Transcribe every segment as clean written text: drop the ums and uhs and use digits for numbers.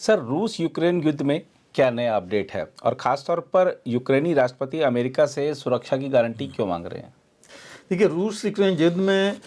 Sir, रूस Ukraine युद्ध में क्या नया अपडेट है और खास तौर पर यूक्रेनी राष्ट्रपति अमेरिका से सुरक्षा की गारंटी क्यों मांग रहे हैं? देखिए, रूस यूक्रेन युद्ध में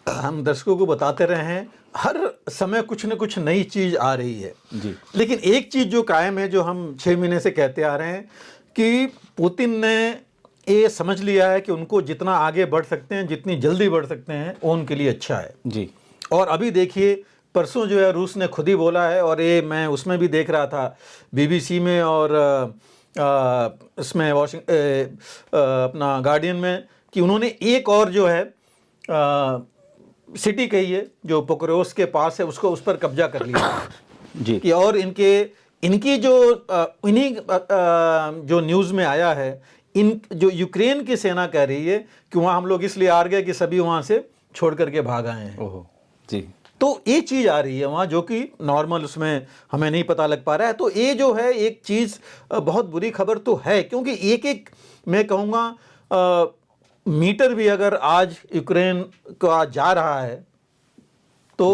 हम दर्शकों को बताते रहे हैं, हर समय कुछ न कुछ नई चीज़ आ रही है जी। लेकिन एक चीज़ जो कायम है, जो हम 6 महीने से कहते आ रहे हैं कि पुतिन ने ये समझ लिया है कि उनको जितना आगे बढ़ सकते हैं, जितनी जल्दी बढ़ सकते हैं, वो उनके लिए अच्छा है। जी। और अभी देखिए, परसों जो है रूस ने खुद ही बोला है, और ये मैं उसमें भी देख रहा था बीबीसी में और इसमें अपना गार्डियन में, कि उन्होंने एक और जो है सिटी कही है जो पोक्रोस के पास है, उसको उस पर कब्जा कर लिया जी। कि और इनकी जो इन्हीं जो न्यूज़ में आया है, इन जो यूक्रेन की सेना कह रही है कि वहाँ हम लोग इसलिए हार गए कि सभी वहाँ से छोड़ करके भाग आए हैं। ओहो। जी। तो ये चीज़ आ रही है वहाँ, जो कि नॉर्मल उसमें हमें नहीं पता लग पा रहा है। तो ये जो है एक चीज़ बहुत बुरी खबर तो है, क्योंकि एक एक मैं कहूँगा मीटर भी अगर आज यूक्रेन का जा रहा है तो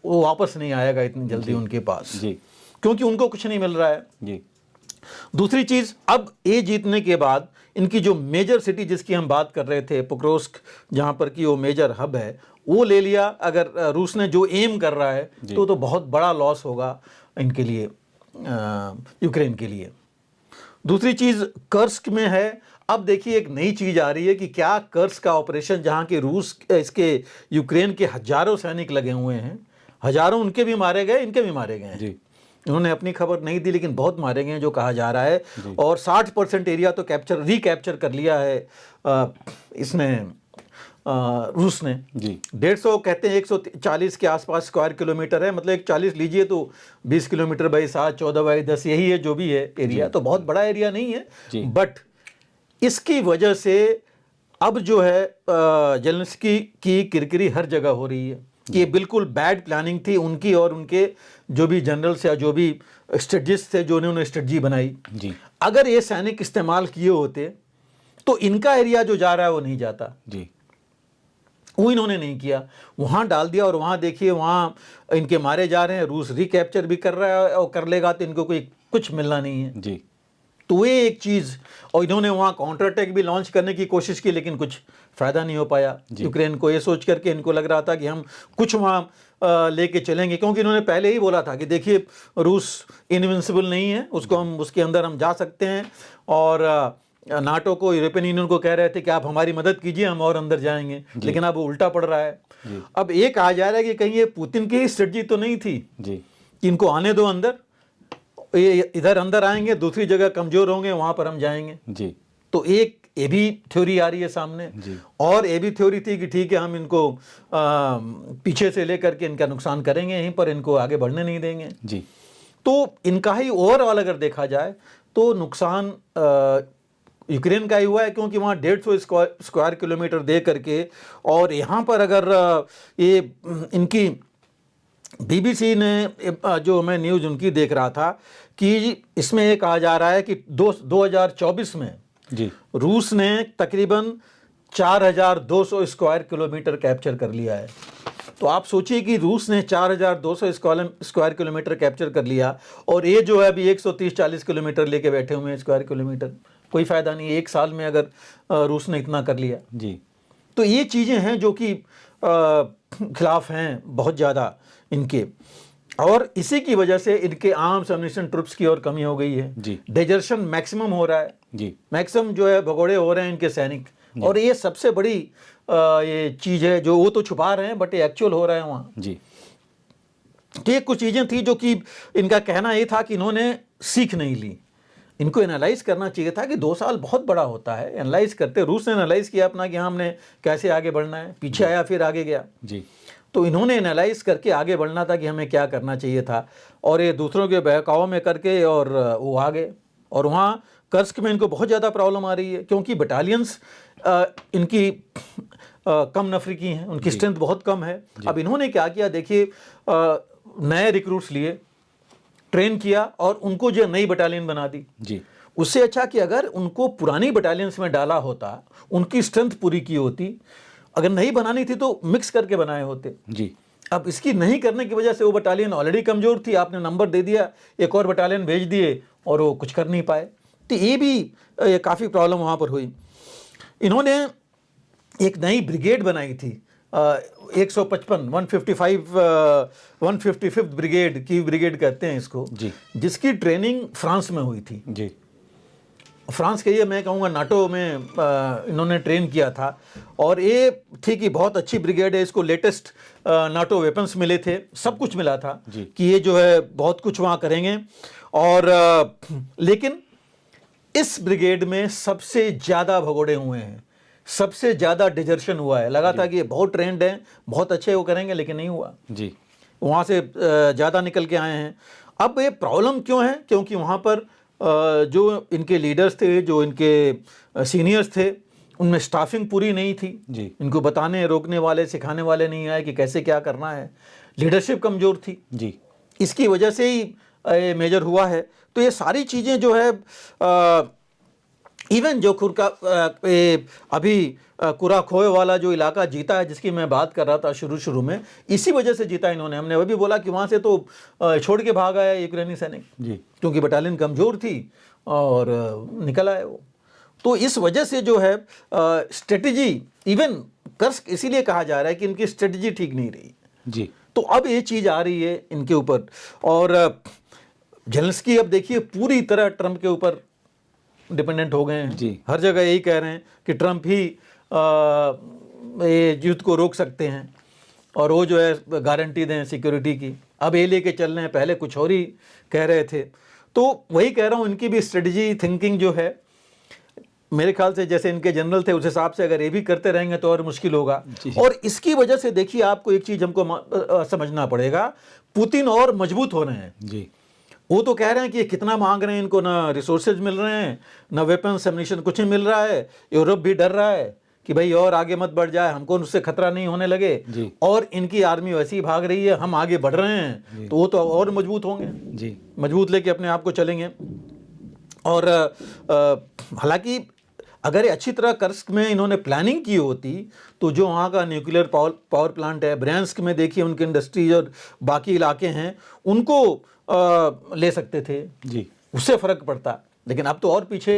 वो वापस नहीं आएगा इतनी जल्दी उनके पास, जी। क्योंकि उनको कुछ नहीं मिल रहा है। जी। दूसरी चीज़, अब ये जीतने के बाद इनकी जो मेजर सिटी जिसकी हम बात कर रहे थे, पोक्रोस्क, जहाँ पर कि वो मेजर हब है, वो ले लिया। अगर रूस ने जो एम कर रहा है तो बहुत बड़ा लॉस होगा इनके लिए, यूक्रेन के लिए। दूसरी चीज़ कर्स्क में है। अब देखिए, एक नई चीज़ आ रही है कि क्या कर्स्क का ऑपरेशन, जहाँ के रूस इसके यूक्रेन के हजारों सैनिक लगे हुए हैं, हजारों उनके भी मारे गए, इनके भी मारे गए हैं। इन्होंने अपनी खबर नहीं दी, लेकिन बहुत मारे गए हैं जो कहा जा रहा है। और 60% एरिया तो रिकैप्चर कर लिया है इसने, रूस ने। जी। 150 कहते हैं 140 के आसपास स्क्वायर किलोमीटर है, मतलब 140 लीजिए तो 20 किलोमीटर बाई 7, 14 बाई 10, यही है जो भी है एरिया। तो बहुत बड़ा एरिया नहीं है, बट इसकी वजह से अब जो है जेलेंस्की की किरकिरी हर जगह हो रही है कि ये बिल्कुल बैड प्लानिंग थी उनकी और उनके जो भी जनरल्स या जो भी स्ट्रेटजिस्ट थे, जो उन्होंने स्ट्रेटजी बनाई। जी। अगर ये सैनिक इस्तेमाल किए होते तो इनका एरिया जो जा रहा है वो नहीं जाता। जी। वो इन्होंने नहीं किया, वहाँ डाल दिया। और वहाँ देखिए, वहाँ इनके मारे जा रहे हैं, रूस रिकैप्चर भी कर रहा है और कर लेगा तो इनको कोई कुछ मिलना नहीं है। जी। तो ये एक चीज़, और इन्होंने वहाँ काउंटर अटैक भी लॉन्च करने की कोशिश की, लेकिन कुछ फ़ायदा नहीं हो पाया यूक्रेन को। ये सोच करके इनको लग रहा था कि हम कुछ वहाँ लेके चलेंगे, क्योंकि इन्होंने पहले ही बोला था कि देखिए, रूस इनविंसिबल नहीं है, उसको हम उसके अंदर हम जा सकते हैं। और नाटो को, यूरोपियन यूनियन को कह रहे थे कि आप हमारी मदद कीजिए, हम और अंदर जाएंगे, लेकिन अब उल्टा पड़ रहा है। अब ये कहा जा रहा है कि कहीं ये पुतिन की स्ट्रेटजी तो नहीं थी कि इनको आने दो अंदर, ये इधर अंदर आएंगे, दूसरी जगह कमजोर होंगे, वहां पर हम जाएंगे। जी। तो एक ये भी थ्योरी आ रही है सामने। और ये भी थ्योरी थी कि ठीक है, हम इनको पीछे से लेकर के इनका नुकसान करेंगे, यहीं पर इनको आगे बढ़ने नहीं देंगे। जी। तो इनका ही ओवरऑल अगर देखा जाए तो नुकसान यूक्रेन का ही हुआ है, क्योंकि वहाँ 150 स्क्वायर किलोमीटर दे करके, और यहाँ पर अगर ये इनकी बीबीसी ने जो मैं न्यूज़ उनकी देख रहा था कि इसमें ये कहा जा रहा है कि 2024 में रूस ने तकरीबन 4200 स्क्वायर किलोमीटर कैप्चर कर लिया है। तो आप सोचिए कि रूस ने 4200 स्क्वायर किलोमीटर कैप्चर कर लिया, और ये जो है अभी 130-40 किलोमीटर लेके बैठे हुए हैं स्क्वायर किलोमीटर। कोई फ़ायदा नहीं, एक साल में अगर रूस ने इतना कर लिया। तो ये चीज़ें हैं जो कि खिलाफ हैं बहुत ज़्यादा इनके, और इसी की वजह से इनके आर्म्स एम्युनिशन ट्रुप्स की और कमी हो गई है। डेजर्शन मैक्सिमम हो रहा है, मैक्सिमम जो है भगोड़े हो रहे हैं इनके सैनिक। और ये सबसे बड़ी ये चीज़ है जो वो तो छुपा रहे हैं, बट ये एक्चुअल हो रहा है वहाँ। तो ये कुछ चीज़ें थी जो कि इनका कहना ये था कि इन्होंने सीख नहीं ली, इनको एनालाइज करना चाहिए था कि 2 साल बहुत बड़ा होता है। एनालाइज करते, रूस ने एनालाइज किया अपना कि हाँ, हमने कैसे आगे बढ़ना है, पीछे आया फिर आगे गया। तो इन्होंने एनालाइज करके आगे बढ़ना था कि हमें क्या करना चाहिए था, और ये दूसरों के बहकाव में करके और वो आ गए। और वहाँ कर्स्क में इनको बहुत ज़्यादा प्रॉब्लम आ रही है, क्योंकि बटालियंस इनकी कम नफरी की हैं, उनकी स्ट्रेंथ बहुत कम है। अब इन्होंने क्या किया, देखिए, नए रिक्रूट्स लिए, ट्रेन किया, और उनको जो नई बटालियन बना दी। उससे अच्छा कि अगर उनको पुरानी बटालियंस में डाला होता, उनकी स्ट्रेंथ पूरी की होती। अगर नहीं बनानी थी तो मिक्स करके बनाए होते। अब इसकी नहीं करने की वजह से वो बटालियन ऑलरेडी कमज़ोर थी, आपने नंबर दे दिया, एक और बटालियन भेज दिए और वो कुछ कर नहीं पाए। तो ये भी काफ़ी प्रॉब्लम वहाँ पर हुई। इन्होंने एक नई ब्रिगेड बनाई थी 155 155 ब्रिगेड की ब्रिगेड कहते हैं इसको जी, जिसकी ट्रेनिंग फ्रांस में हुई थी। जी, फ्रांस के ये मैं कहूँगा नाटो में इन्होंने ट्रेन किया था और ये थी कि बहुत अच्छी ब्रिगेड है, इसको लेटेस्ट नाटो वेपन्स मिले थे, सब कुछ मिला था जी। कि ये जो है बहुत कुछ वहाँ करेंगे। और लेकिन इस ब्रिगेड में सबसे ज़्यादा भगोड़े हुए हैं, सबसे ज़्यादा डिजर्शन हुआ है। लगा था कि ये बहुत ट्रेंड हैं, बहुत अच्छे वो करेंगे, लेकिन नहीं हुआ। जी, वहाँ से ज़्यादा निकल के आए हैं। अब ये प्रॉब्लम क्यों है? क्योंकि वहाँ पर जो इनके लीडर्स थे, जो इनके सीनियर्स थे, उनमें स्टाफिंग पूरी नहीं थी। जी, इनको बताने रोकने वाले सिखाने वाले नहीं आए कि कैसे क्या करना है। लीडरशिप कमज़ोर थी, जी, इसकी वजह से ही ये मेजर हुआ है। तो ये सारी चीज़ें जो है इवन जो खुरका अभी कुरा खोए वाला जो इलाका जीता है, जिसकी मैं बात कर रहा था शुरू में, इसी वजह से जीता इन्होंने। हमने वह भी बोला कि वहाँ से तो छोड़ के भाग आया यूक्रेनी सैनिक, जी, क्योंकि बटालियन कमज़ोर थी और निकल आए वो। तो इस वजह से जो है स्ट्रेटजी, इवन कर्स्क इसीलिए कहा जा रहा है कि इनकी स्ट्रेटजी ठीक नहीं रही। जी, तो अब ये चीज़ आ रही है इनके ऊपर। और जेलेंस्की अब देखिए पूरी तरह ट्रंप के ऊपर डिपेंडेंट हो गए हैं। जी। हर जगह यही कह रहे हैं कि ट्रंप ही ये युद्ध को रोक सकते हैं और वो जो है गारंटी दें सिक्योरिटी की। अब ये लेके चल रहे हैं, पहले कुछ और ही कह रहे थे। तो वही कह रहा हूँ, इनकी भी स्ट्रेटजी थिंकिंग जो है, मेरे ख्याल से जैसे इनके जनरल थे उस हिसाब से अगर ये भी करते रहेंगे तो और मुश्किल होगा। और इसकी वजह से देखिए, आपको एक चीज़ हमको समझना पड़ेगा, पुतिन और मजबूत हो रहे हैं। जी, वो तो कह रहे हैं कि ये कितना मांग रहे हैं, इनको ना रिसोर्सेज मिल रहे हैं, ना वेपन्स एम्युनिशन, कुछ नहीं मिल रहा है। यूरोप भी डर रहा है कि भाई और आगे मत बढ़ जाए, हमको उससे खतरा नहीं होने लगे। जी। और इनकी आर्मी वैसी ही भाग रही है, हम आगे बढ़ रहे हैं, तो वो तो और मजबूत होंगे, जी, मजबूत लेके अपने आप को चलेंगे। और हालांकि अगर ये अच्छी तरह कर्स्क में इन्होंने प्लानिंग की होती तो जो वहाँ का न्यूक्लियर पावर प्लांट है, ब्रैंस्क में देखिए उनकी इंडस्ट्रीज और बाकी इलाके हैं, उनको ले सकते थे, जी, उससे फ़र्क पड़ता। लेकिन अब तो और पीछे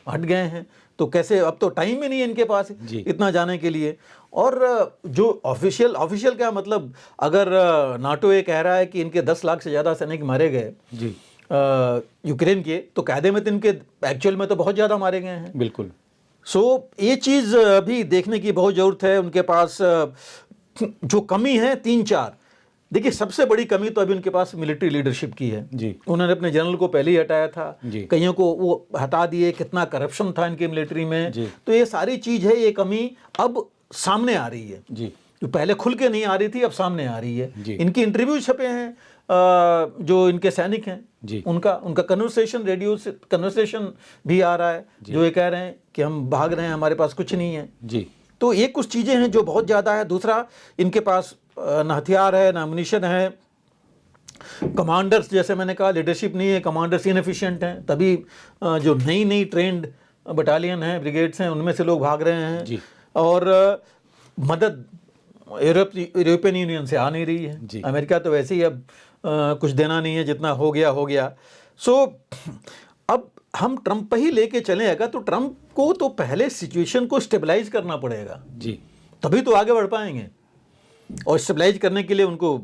हट गए हैं, तो कैसे, अब तो टाइम ही नहीं है इनके पास जी। इतना जाने के लिए। और जो ऑफिशियल क्या मतलब, अगर नाटो ये कह रहा है कि इनके 10 लाख से ज़्यादा सैनिक मारे गए जी, यूक्रेन के, तो कायदे में तो इनके एक्चुअल में तो बहुत ज़्यादा मारे गए हैं। बिल्कुल। सो ये चीज़ अभी देखने की बहुत ज़रूरत है। उनके पास जो कमी है 3-4, देखिए सबसे बड़ी कमी तो अभी उनके पास मिलिट्री लीडरशिप की है। जी, उन्होंने अपने जनरल को पहले ही हटाया था, जी। कईयों को वो हटा दिए, कितना करप्शन था इनके मिलिट्री में। जी। तो ये सारी चीज़ है, ये कमी अब सामने आ रही है, जी, जो पहले खुल के नहीं आ रही थी, अब सामने आ रही है। जी। इनके इंटरव्यू छपे हैं, जो इनके सैनिक हैं, जी। उनका कन्वर्सेशन, रेडियो से कन्वर्सेशन भी आ रहा है, जो ये कह रहे हैं कि हम भाग रहे हैं, हमारे पास कुछ नहीं है। जी, तो ये कुछ चीज़ें हैं जो बहुत ज़्यादा है। दूसरा, इनके पास ना हथियार है, ना एम्युनिशन है, कमांडर्स, जैसे मैंने कहा, लीडरशिप नहीं है, कमांडर्स इनएफिशिएंट हैं, तभी जो नई ट्रेंड बटालियन हैं, ब्रिगेड्स हैं, उनमें से लोग भाग रहे हैं। जी। और मदद यूरोपियन यूनियन से आ नहीं रही है। जी। अमेरिका तो वैसे ही अब कुछ देना नहीं है, जितना हो गया। सो अब हम ट्रंप पे ही लेके चलेगा, तो ट्रंप को तो पहले सिचुएशन को स्टेबलाइज करना पड़ेगा, जी, तभी तो आगे बढ़ पाएंगे। और स्टेबलाइज करने के लिए उनको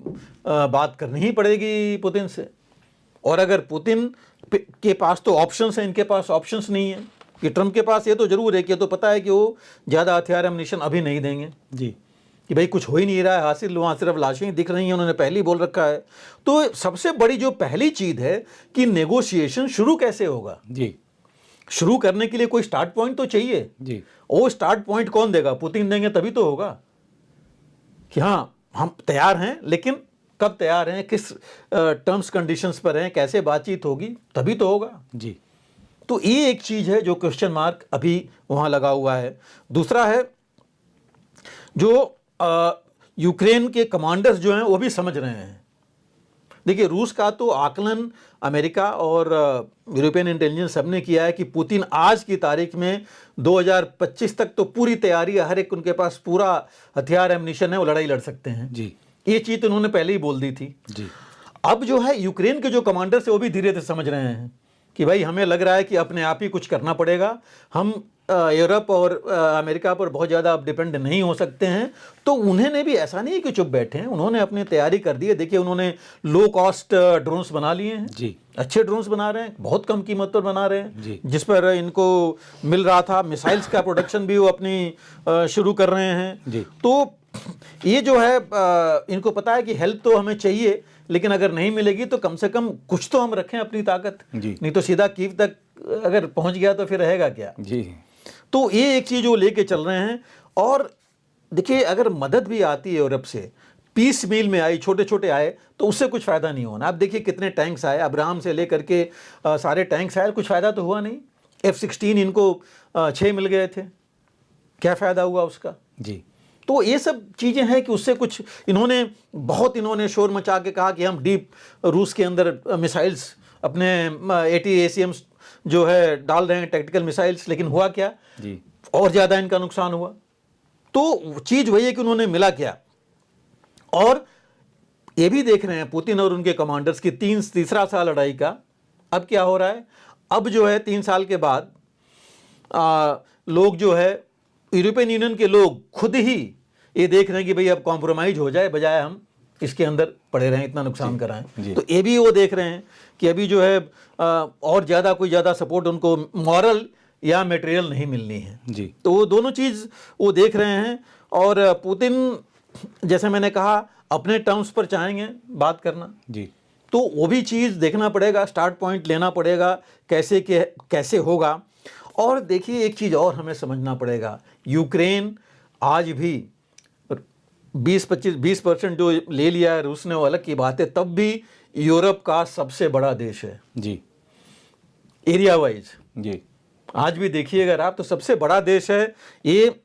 बात करनी ही पड़ेगी पुतिन से। और अगर पुतिन के पास तो ऑप्शंस हैं, इनके पास ऑप्शंस नहीं है। कि ट्रंप के पास ये तो जरूर है कि ये तो पता है कि वो ज़्यादा हथियार एम्युनिशन अभी नहीं देंगे, जी, कि भाई कुछ हो ही नहीं रहा है हासिल, वहाँ सिर्फ लाशें ही दिख रही हैं, उन्होंने पहले ही बोल रखा है। तो सबसे बड़ी जो पहली चीज़ है कि नेगोशिएशन शुरू कैसे होगा। जी, शुरू करने के लिए कोई स्टार्ट पॉइंट तो चाहिए। जी, वो स्टार्ट पॉइंट कौन देगा? पुतिन देंगे तभी तो होगा कि हाँ हम तैयार हैं, लेकिन कब तैयार हैं, किस टर्म्स कंडीशंस पर हैं, कैसे बातचीत होगी, तभी तो होगा। जी, तो ये एक चीज़ है जो क्वेश्चन मार्क अभी वहाँ लगा हुआ है। दूसरा है जो यूक्रेन के कमांडर्स जो हैं वो भी समझ रहे हैं। देखिए, रूस का तो आकलन अमेरिका और यूरोपियन इंटेलिजेंस सबने किया है कि पुतिन आज की तारीख में 2025 तक तो पूरी तैयारी है, हर एक उनके पास पूरा हथियार एम्युनिशन है, वो लड़ाई लड़ सकते हैं। जी, ये चीज तो उन्होंने पहले ही बोल दी थी। जी। अब जो है यूक्रेन के जो कमांडर्स है वो भी धीरे धीरे समझ रहे हैं कि भाई हमें लग रहा है कि अपने आप ही कुछ करना पड़ेगा, हम यूरोप और अमेरिका पर बहुत ज़्यादा अब डिपेंड नहीं हो सकते हैं। तो उन्होंने भी ऐसा नहीं है कि चुप बैठे हैं, उन्होंने अपनी तैयारी कर दी है। देखिए उन्होंने लो कॉस्ट ड्रोन्स बना लिए हैं जी। अच्छे ड्रोन्स बना रहे हैं, बहुत कम कीमत पर बना रहे हैं जी। जिस पर इनको मिल रहा था। मिसाइल्स का प्रोडक्शन भी वो अपनी शुरू कर रहे हैं जी। तो ये जो है इनको पता है कि हेल्प तो हमें चाहिए, लेकिन अगर नहीं मिलेगी तो कम से कम कुछ तो हम रखें अपनी ताकत, नहीं तो सीधा कीव तक अगर पहुंच गया तो फिर रहेगा क्या। जी। तो ये एक चीज वो लेके चल रहे हैं। और देखिए अगर मदद भी आती है यूरोप से, पीस मील में आई, छोटे छोटे आए, तो उससे कुछ फायदा नहीं होना। आप देखिए कितने टैंक्स आए, अब्राहम से लेकर के सारे टैंक्स आए, कुछ फायदा तो हुआ नहीं। F-16 इनको 6 मिल गए थे, क्या फायदा हुआ उसका। जी। तो ये सब चीज़ें हैं कि उससे कुछ इन्होंने शोर मचा के कहा कि हम डीप रूस के अंदर मिसाइल्स अपने 80 ACMs जो है डाल रहे हैं, टैक्टिकल मिसाइल्स, लेकिन हुआ क्या जी। और ज़्यादा इनका नुकसान हुआ। तो चीज़ वही है कि उन्होंने मिला क्या। और ये भी देख रहे हैं पुतिन और उनके कमांडर्स की तीसरा साल लड़ाई का। अब क्या हो रहा है, अब जो है 3 साल के बाद लोग जो है यूरोपियन यूनियन के लोग खुद ही ये देख रहे हैं कि भाई अब कॉम्प्रोमाइज हो जाए, बजाय हम इसके अंदर पड़े रहें, इतना नुकसान कराएं। तो ये भी वो देख रहे हैं कि अभी जो है और ज़्यादा कोई ज़्यादा सपोर्ट उनको मॉरल या मटेरियल नहीं मिलनी है जी। तो वो दोनों चीज़ वो देख रहे हैं। और पुतिन जैसे मैंने कहा अपने टर्म्स पर चाहेंगे बात करना जी। तो वो भी चीज़ देखना पड़ेगा, स्टार्ट पॉइंट लेना पड़ेगा कैसे होगा। और देखिए एक चीज़ और हमें समझना पड़ेगा, यूक्रेन आज भी 20% जो ले लिया है रूस ने वो अलग की बात है, तब भी यूरोप का सबसे बड़ा देश है जी। Area wise. जी। आज भी देखिए अगर आप तो सबसे बड़ा देश है ये।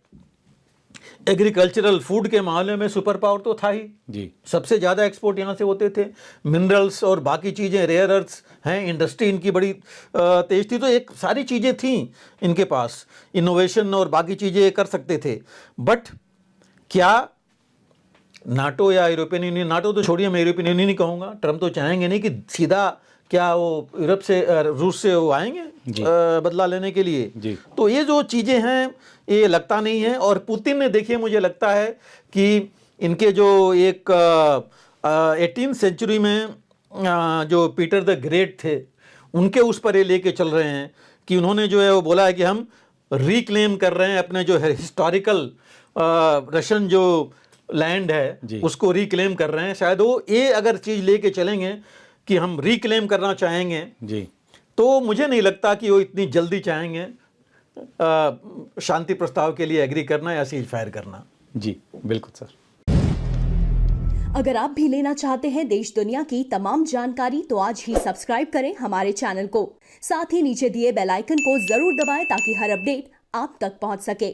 एग्रीकल्चरल फूड के मामले में सुपर पावर तो था ही जी। सबसे ज़्यादा एक्सपोर्ट यहाँ से होते थे। मिनरल्स और बाकी चीज़ें, रेयर अर्थ्स हैं, इंडस्ट्री इनकी बड़ी तेज थी। तो एक सारी चीज़ें थी इनके पास, इनोवेशन और बाकी चीज़ें कर सकते थे। बट क्या नाटो या यूरोपियन यूनियन, नाटो तो छोड़िए, मैं यूरोपियन यूनियन ही कहूँगा, ट्रम्प तो चाहेंगे नहीं कि सीधा क्या वो यूरोप से रूस से वो आएंगे बदला लेने के लिए जी। तो ये जो चीज़ें हैं ये लगता नहीं है। और पुतिन ने देखिए मुझे लगता है कि इनके जो एक 18th सेंचुरी में जो पीटर द ग्रेट थे उनके उस पर ये लेके चल रहे हैं कि उन्होंने जो है वो बोला है कि हम रिक्लेम कर रहे हैं अपने जो है हिस्टोरिकल रशियन जो लैंड है उसको रिक्लेम कर रहे हैं। शायद वो ये अगर चीज़ लेके चलेंगे कि हम रिक्लेम करना चाहेंगे जी, तो मुझे नहीं लगता कि वो इतनी जल्दी चाहेंगे शांति प्रस्ताव के लिए एग्री करना या सीज फायर करना। जी बिल्कुल सर। अगर आप भी लेना चाहते हैं देश दुनिया की तमाम जानकारी तो आज ही सब्सक्राइब करें हमारे चैनल को। साथ ही नीचे दिए बेल आइकन को जरूर दबाएं ताकि हर अपडेट आप तक पहुंच सके।